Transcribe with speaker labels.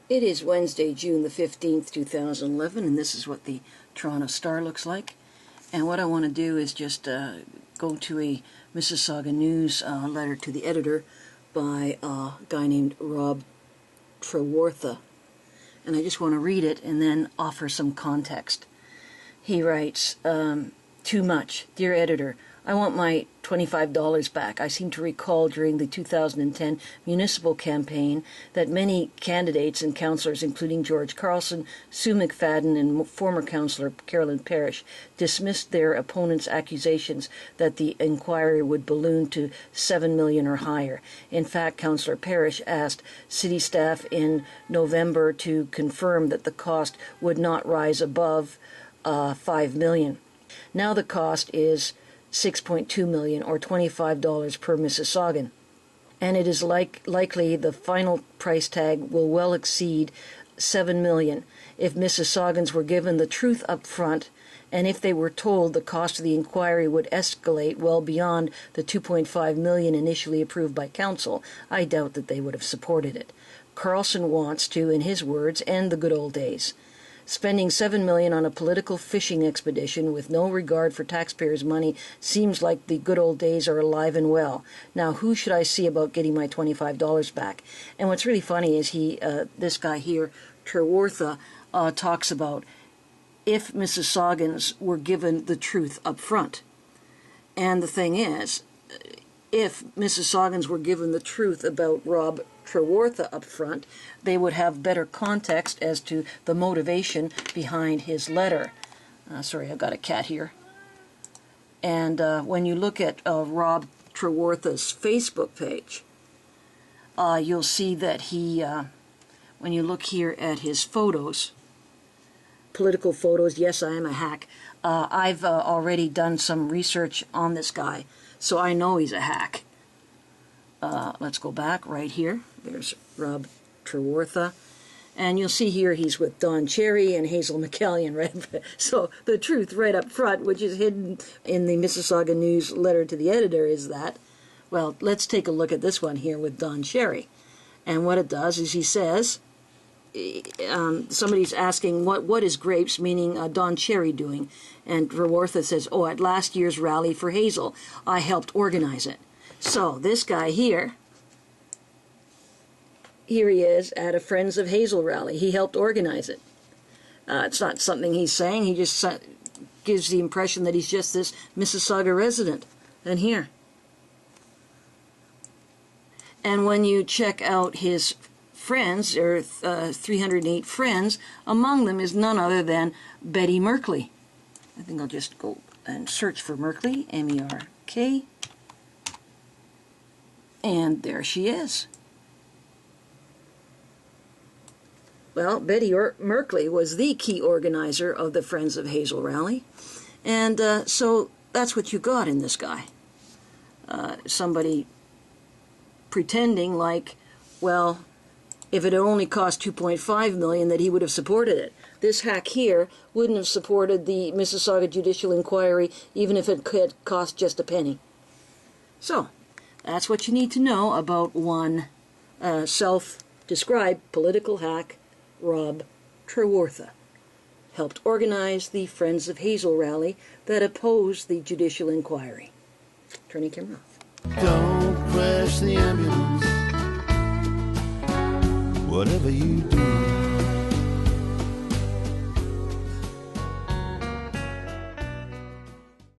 Speaker 1: It is Wednesday, June the 15th, 2011, and this is what the Toronto Star looks like. And what I want to do is just go to a Mississauga News letter to the editor by a guy named Rob Trewartha. And I just want to read it and then offer some context. He writes, too much. Dear editor, I want my $25 back. I seem to recall during the 2010 municipal campaign that many candidates and councillors, including George Carlson, Sue McFadden, and former councillor Carolyn Parrish, dismissed their opponents' accusations that the inquiry would balloon to $7 million or higher. In fact, Councillor Parrish asked city staff in November to confirm that the cost would not rise above $5 million. Now the cost is $6.2 million or $25 per Mississaugan, and it is likely the final price tag will well exceed $7 million if Mississaugans were given the truth up front, and if they were told the cost of the inquiry would escalate well beyond the $2.5 million initially approved by council. I doubt that they would have supported it. Carlson wants to, in his words, end the good old days. Spending $7 million on a political fishing expedition with no regard for taxpayers' money seems like the good old days are alive and well. Now, who should I see about getting my $25 back? And what's really funny is this guy here, Trewartha, talks about if Mississaugans were given the truth up front. And the thing is, if Mississaugans were given the truth about Rob Trewartha up front, they would have better context as to the motivation behind his letter. Sorry, I've got a cat here. And when you look at Rob Trewartha's Facebook page, you'll see that he, when you look here at his photos, political photos, yes, I am a hack. I've already done some research on this guy, so I know he's a hack. Let's go back right here. There's Rob Trewartha. And you'll see here he's with Don Cherry and Hazel McCallion, right? So the truth right up front, which is hidden in the Mississauga News letter to the editor, is that, well, let's take a look at this one here with Don Cherry. And what it does is he says, somebody's asking, what is Grapes, meaning Don Cherry, doing? And Trewartha says, oh, at last year's rally for Hazel, I helped organize it. So this guy here he is at a Friends of Hazel rally. He helped organize it. It's not something he's saying. He just gives the impression that he's just this Mississauga resident. And here. And when you check out his friends, there are 308 friends, among them is none other than Betty Merkley. I think I'll just go and search for Merkley, M-E-R-K. And there she is. Well, Betty Merkley was the key organizer of the Friends of Hazel rally. And so that's what you got in this guy. Somebody pretending like, well, if it had only cost $2.5 million, that he would have supported it. This hack here wouldn't have supported the Mississauga judicial inquiry even if it could cost just a penny. So, that's what you need to know about one self-described political hack, Rob Trewartha. Helped organize the Friends of Hazel rally that opposed the judicial inquiry. Turning camera off.
Speaker 2: Don't crash the ambulance, whatever you do.